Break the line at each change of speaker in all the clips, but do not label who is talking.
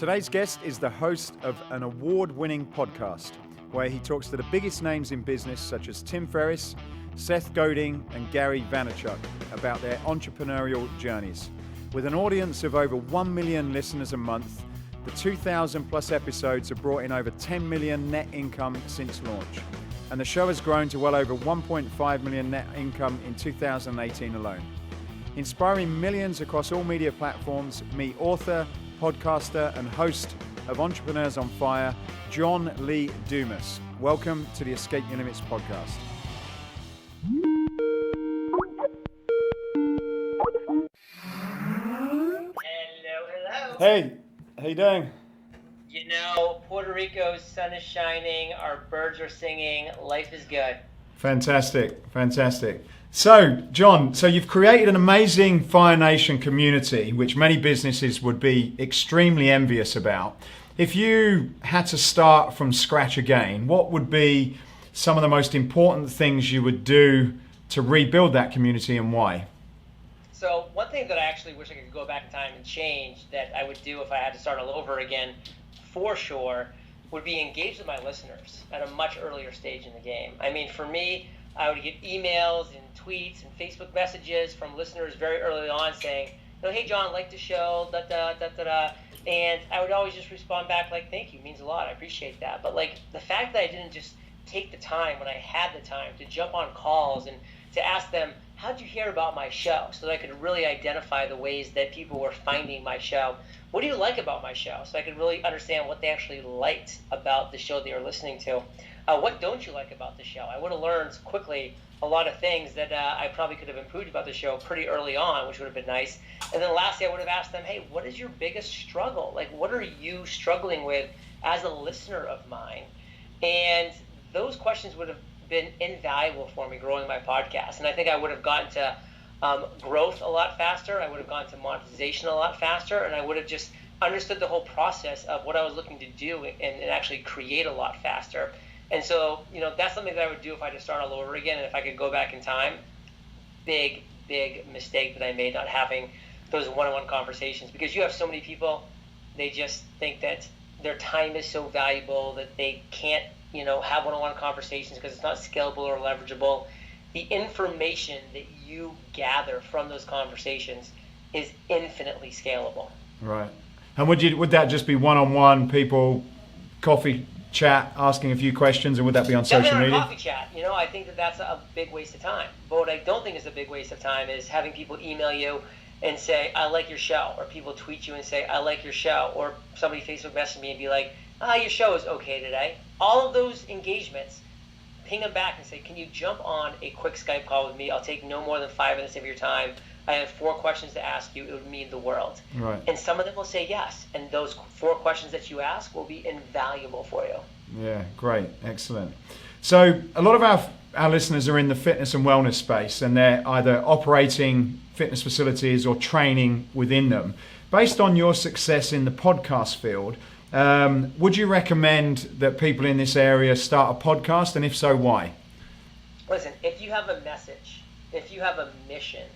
Today's guest is the host of an award-winning podcast where he talks to the biggest names in business such as Tim Ferris, Seth Godin and Gary Vaynerchuk about their entrepreneurial journeys. With an audience of over 1 million listeners a month, the 2,000 plus episodes have brought in over 10 million net income since launch. And the show has grown to well over 1.5 million net income in 2018 alone. Inspiring millions across all media platforms, meet author, podcaster and host of Entrepreneurs on Fire, John Lee Dumas. Welcome to the Escape Your Limits podcast.
Hello.
Hey, how you doing?
You know, Puerto Rico's sun is shining, our birds are singing, life is good.
Fantastic. So, John, you've created an amazing Fire Nation community, which many businesses would be extremely envious about. If you had to start from scratch again, what would be some of the most important things you would do to rebuild that community and why?
So one thing that I actually wish I could go back in time and change that I would do if I had to start all over again, for sure, would be engage with my listeners at a much earlier stage in the game. I mean, for me, I would get emails and tweets and Facebook messages from listeners very early on saying, hey, John, like the show, and I would always just respond back like, thank you, means a lot, I appreciate that. But like the fact that I didn't just take the time when I had the time to jump on calls and to ask them, how'd you hear about my show? So that I could really identify the ways that people were finding my show. What do you like about my show? So I could really understand what they actually liked about the show they were listening to. What don't you like about the show? I would have learned quickly a lot of things that I probably could have improved about the show pretty early on, which would have been nice. And then lastly, I would have asked them, hey, what is your biggest struggle? Like, what are you struggling with as a listener of mine? And those questions would have been invaluable for me growing my podcast. And I think I would have gotten to growth a lot faster. I would have gone to monetization a lot faster. And I would have just understood the whole process of what I was looking to do and actually create a lot faster. And so, that's something that I would do if I had to start all over again. And if I could go back in time, big mistake that I made not having those one-on-one conversations. Because you have so many people, they just think that their time is so valuable that they can't, have one-on-one conversations because it's not scalable or leverageable. The information that you gather from those conversations is infinitely scalable.
Right. And would that just be one-on-one people, coffee chat, asking a few questions, and would that be on social media?
Coffee chat. I think that that's a big waste of time. But what I don't think is a big waste of time is having people email you and say, I like your show, or people tweet you and say, I like your show, or somebody Facebook message me and be like, your show is okay today. All of those engagements, ping them back and say, can you jump on a quick Skype call with me? I'll take no more than 5 minutes of your time. I have 4 questions to ask you. It would mean the world.
Right.
And some of them will say yes. And those 4 questions that you ask will be invaluable for you.
Yeah, great. Excellent. So a lot of our listeners are in the fitness and wellness space, and they're either operating fitness facilities or training within them. Based on your success in the podcast field, would you recommend that people in this area start a podcast? And if so, why?
Listen, if you have a message, if you have a mission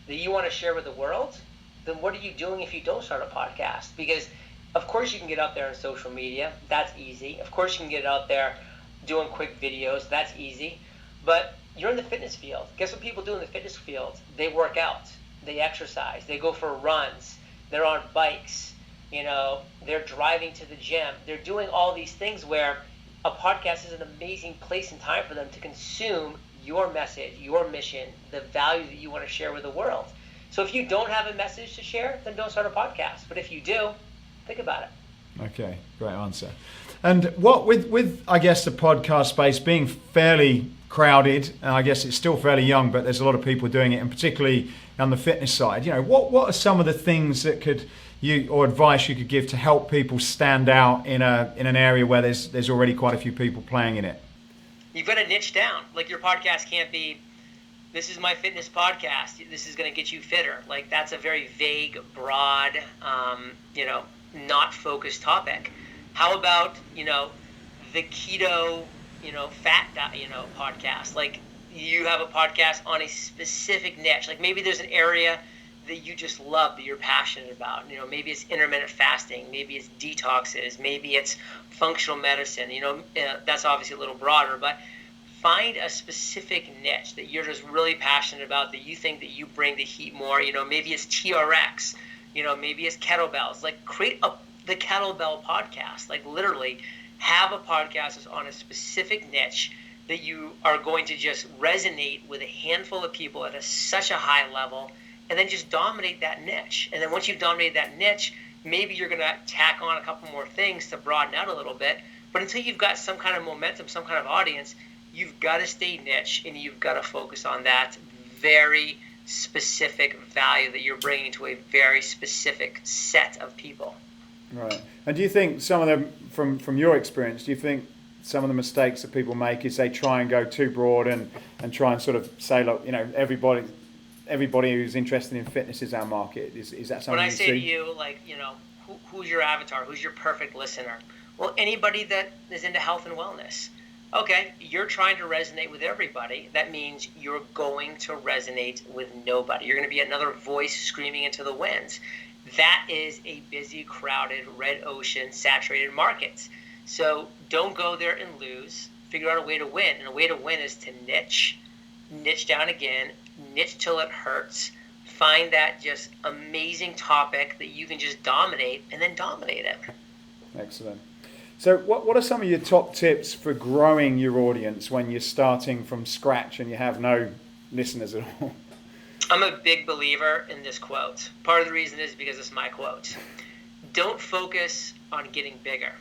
that you want to share with the world, then what are you doing if you don't start a podcast? Because of course you can get out there on social media. That's easy. Of course you can get out there doing quick videos. That's easy. But you're in the fitness field. Guess what people do in the fitness field? They work out. They exercise. They go for runs. They're on bikes. They're driving to the gym. They're doing all these things where a podcast is an amazing place and time for them to consume your message, your mission, the value that you want to share with the world. So if you don't have a message to share, then don't start a podcast. But if you do, think about it.
Okay, great answer. And what with I guess the podcast space being fairly crowded, and I guess it's still fairly young, but there's a lot of people doing it, and particularly on the fitness side, what are some of the things that or advice you could give to help people stand out in an area where there's already quite a few people playing in it?
You've got to niche down. Like your podcast can't be, this is my fitness podcast, this is going to get you fitter. Like that's a very vague, broad, not focused topic. How about, the keto, fat, podcast? Like you have a podcast on a specific niche. Like maybe there's an area that you just love, that you're passionate about. Maybe it's intermittent fasting, maybe it's detoxes, maybe it's functional medicine. That's obviously a little broader, but find a specific niche that you're just really passionate about, that you think that you bring the heat more. Maybe it's TRX, maybe it's kettlebells. Like, create the kettlebell podcast. Like, literally have a podcast that's on a specific niche that you are going to just resonate with a handful of people at such a high level, and then just dominate that niche. And then once you've dominated that niche, maybe you're going to tack on a couple more things to broaden out a little bit. But until you've got some kind of momentum, some kind of audience, you've got to stay niche, and you've got to focus on that very specific value that you're bringing to a very specific set of people.
Right. And do you think some of them, from your experience, do you think some of the mistakes that people make is they try and go too broad and try and sort of say, look, everybody who's interested in fitness is our market? Is that something
when I
you
say
see?
to you, like, who's your avatar? Who's your perfect listener? Well, anybody that is into health and wellness. Okay, you're trying to resonate with everybody. That means you're going to resonate with nobody. You're going to be another voice screaming into the winds. That is a busy, crowded, red ocean, saturated market. So don't go there and lose. Figure out a way to win. And a way to win is to niche down again, niche till it hurts. Find that just amazing topic that you can just dominate, and then dominate it.
Excellent. So what are some of your top tips for growing your audience when you're starting from scratch and you have no listeners at all?
I'm a big believer in this quote. Part of the reason is because it's my quote. Don't focus on getting bigger.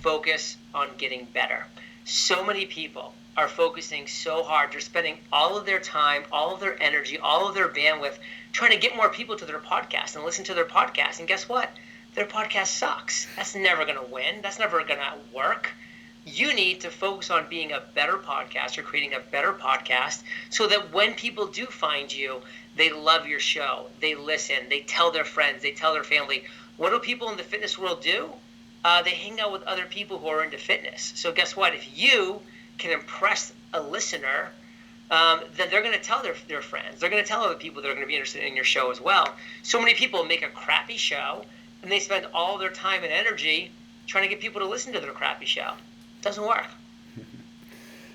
Focus on getting better. So many people are focusing so hard. They're spending all of their time, all of their energy, all of their bandwidth trying to get more people to their podcast and listen to their podcast. And guess what? Their podcast sucks. That's never going to win. That's never going to work. You need to focus on being a better podcaster, creating a better podcast, so that when people do find you, they love your show. They listen. They tell their friends. They tell their family. What do people in the fitness world do? They hang out with other people who are into fitness. So guess what? If you can impress a listener, then they're going to tell their friends. They're going to tell other people that are going to be interested in your show as well. So many people make a crappy show, and they spend all their time and energy trying to get people to listen to their crappy show. It doesn't work.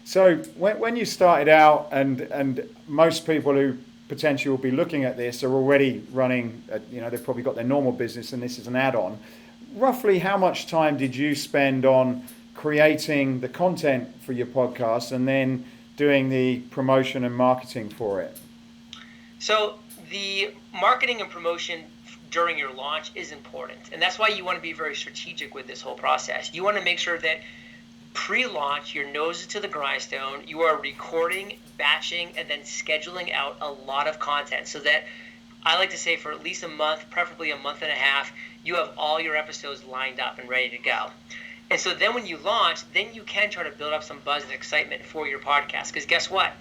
So when you started out, and most people who potentially will be looking at this are already running, they've probably got their normal business and this is an add-on. Roughly how much time did you spend on creating the content for your podcast and then doing the promotion and marketing for it?
So the marketing and promotion during your launch is important. And that's why you want to be very strategic with this whole process. You want to make sure that pre-launch, your nose is to the grindstone, you are recording, batching, and then scheduling out a lot of content so that, I like to say, for at least a month, preferably a month and a half, you have all your episodes lined up and ready to go. And so then when you launch, then you can try to build up some buzz and excitement for your podcast. Because guess what?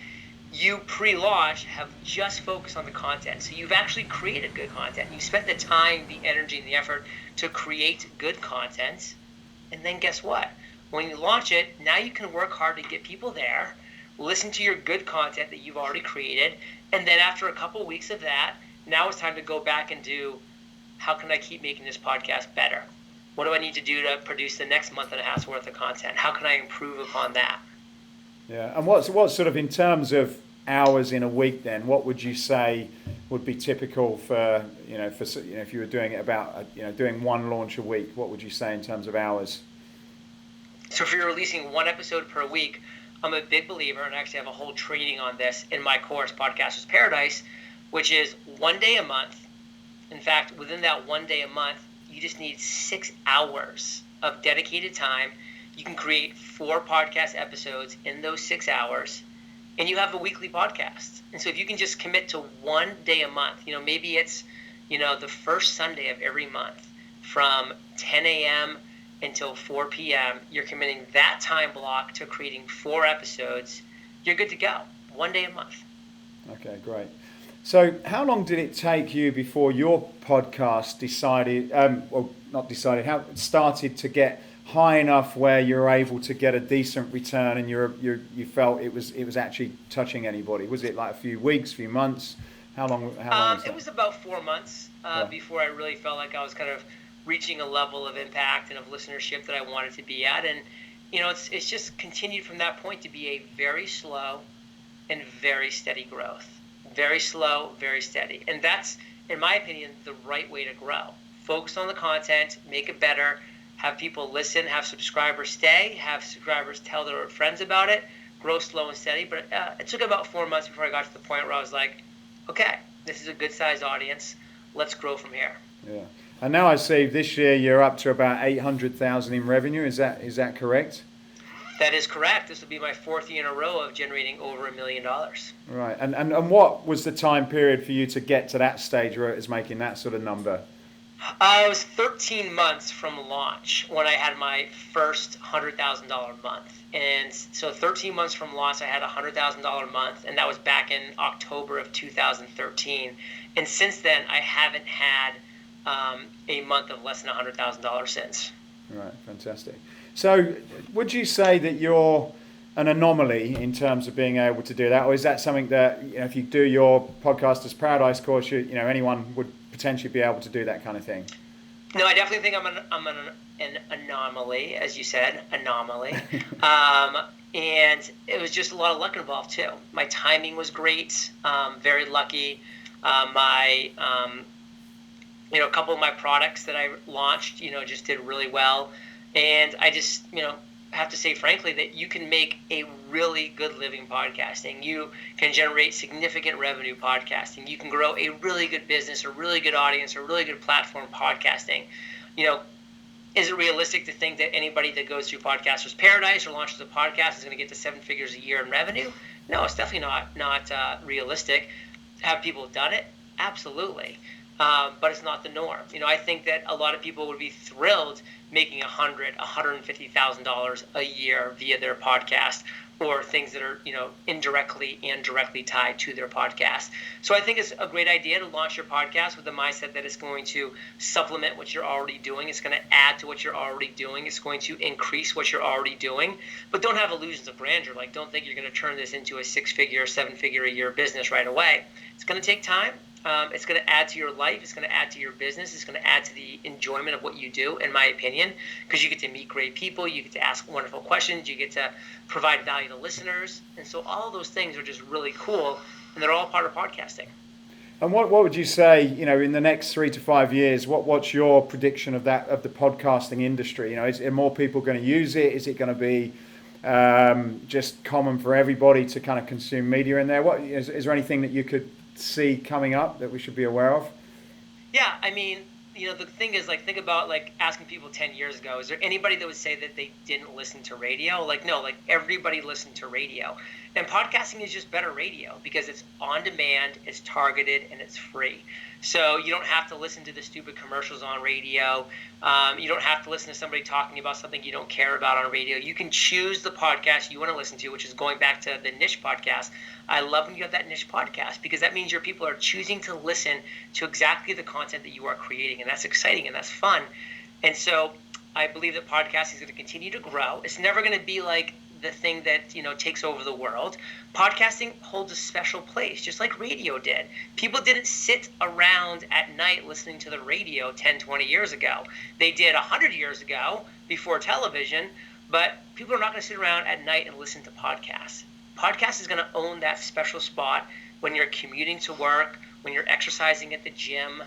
You pre-launch have just focused on the content. So you've actually created good content. You spent the time, the energy, and the effort to create good content. And then guess what? When you launch it, now you can work hard to get people there, listen to your good content that you've already created, and then after a couple weeks of that, now it's time to go back and do, how can I keep making this podcast better? What do I need to do to produce the next month and a half's worth of content? How can I improve upon that?
Yeah, and what's sort of, in terms of hours in a week then, what would you say would be typical for if you were doing it about, doing one launch a week, what would you say in terms of hours?
So if you're releasing one episode per week, I'm a big believer, and I actually have a whole training on this in my course, Podcaster's Paradise, which is 1 day a month. In fact, within that 1 day a month, you just need 6 hours of dedicated time. You can create 4 podcast episodes in those 6 hours, and you have a weekly podcast. And so if you can just commit to 1 day a month, maybe it's, the first Sunday of every month from 10 a.m. until 4 p.m., you're committing that time block to creating 4 episodes, you're good to go. 1 day a month.
Okay, great. So how long did it take you before your podcast started to get high enough where you're able to get a decent return and you felt it was actually touching anybody? Was it like a few weeks, few months? How long was that?
It was about 4 months before I really felt like I was kind of reaching a level of impact and of listenership that I wanted to be at. And, it's just continued from that point to be a very slow and very steady growth. Very slow, very steady. And that's, in my opinion, the right way to grow. Focus on the content, make it better, have people listen, have subscribers stay, have subscribers tell their friends about it, grow slow and steady. But it took about 4 months before I got to the point where I was like, okay, this is a good sized audience. Let's grow from here.
Yeah. And now I see this year you're up to about 800,000 in revenue. Is that correct?
That is correct. This will be my 4th year in a row of generating over $1 million.
Right. And what was the time period for you to get to that stage where it was making that sort of number?
It was 13 months from launch when I had my first $100,000 month. And so 13 months from launch, I had a $100,000 month, and that was back in October of 2013. And since then, I haven't had a month of less than $100,000 since.
Right, fantastic. So would you say that you're an anomaly in terms of being able to do that, or is that something that, if you do your Podcasters Paradise course, anyone would potentially be able to do that kind of thing?
No, I definitely think I'm an anomaly, as you said, anomaly. And it was just a lot of luck involved too. My timing was great, very lucky. A couple of my products that I launched, just did really well. And I just, have to say frankly that you can make a really good living podcasting. You can generate significant revenue podcasting. You can grow a really good business, a really good audience, a really good platform podcasting. Is it realistic to think that anybody that goes through Podcasters Paradise or launches a podcast is going to get to 7 figures a year in revenue? No, it's definitely not realistic. Have people done it? Absolutely. But it's not the norm. I think that a lot of people would be thrilled making $150,000 a year via their podcast, or things that are, indirectly and directly tied to their podcast. So I think it's a great idea to launch your podcast with the mindset that it's going to supplement what you're already doing. It's going to add to what you're already doing. It's going to increase what you're already doing. But don't have illusions of grandeur. Like, don't think you're going to turn this into a 6-figure, 7-figure a year business right away. It's going to take time. It's going to add to your life. It's going to add to your business. It's going to add to the enjoyment of what you do, in my opinion, because you get to meet great people. You get to ask wonderful questions. You get to provide value to listeners. And so all of those things are just really cool, and they're all part of podcasting.
And what would you say, in the next 3 to 5 years, what's your prediction of the podcasting industry? Is more people going to use it? Is it going to be just common for everybody to kind of consume media in there? Is there anything that you could see coming up that we should be aware of?
Yeah, I mean, the thing is, think about asking people 10 years ago, is there anybody that would say that they didn't listen to radio? No, everybody listened to radio. And podcasting is just better radio because it's on demand, it's targeted, and it's free. So you don't have to listen to the stupid commercials on radio. You don't have to listen to somebody talking about something you don't care about on radio. You can choose the podcast you want to listen to, which is going back to the niche podcast. I love when you have that niche podcast because that means your people are choosing to listen to exactly the content that you are creating. And that's exciting and that's fun. And so I believe that podcasting is going to continue to grow. It's never going to be like the thing that takes over the world. Podcasting holds a special place, just like radio did. People didn't sit around at night listening to the radio 10, 20 years ago. They did 100 years ago before television, but people are not going to sit around at night and listen to podcasts. Podcast is going to own that special spot when you're commuting to work, when you're exercising at the gym,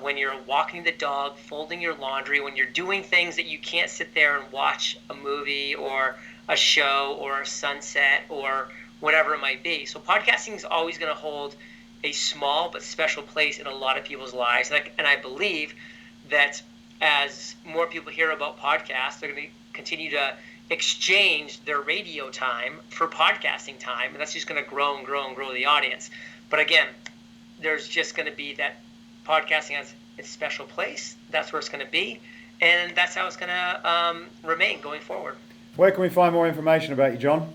when you're walking the dog, folding your laundry, when you're doing things that you can't sit there and watch a movie or a show or a sunset or whatever it might be. So podcasting is always going to hold a small but special place in a lot of people's lives. And I believe that as more people hear about podcasts, they're going to continue to exchange their radio time for podcasting time. And that's just going to grow and grow and grow the audience. But again, there's just going to be that podcasting has its special place. That's where it's going to be. And that's how it's going to remain going forward.
Where can we find more information about you, John?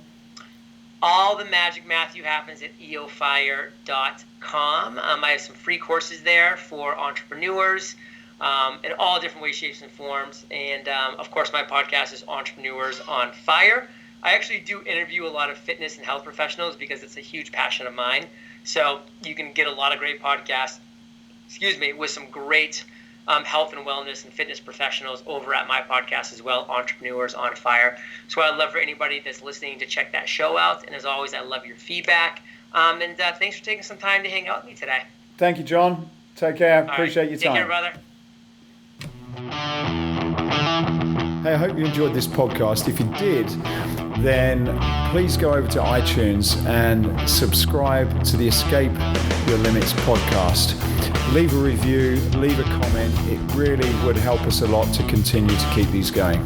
All the magic Matthew happens at eofire.com. I have some free courses there for entrepreneurs in all different ways, shapes, and forms. And, of course, my podcast is Entrepreneurs on Fire. I actually do interview a lot of fitness and health professionals because it's a huge passion of mine. So you can get a lot of great podcasts, with some great health and wellness and fitness professionals over at my podcast as well, Entrepreneurs on Fire. So I'd love for anybody that's listening to check that show out. And as always, I love your feedback. And thanks for taking some time to hang out with me today.
Thank you, John. Take care.
All
Appreciate
right.
your
Take
time.
care, brother.
Hey, I hope you enjoyed this podcast. If you did, then please go over to iTunes and subscribe to the Escape Your Limits podcast. Leave a review, leave a comment. It really would help us a lot to continue to keep these going.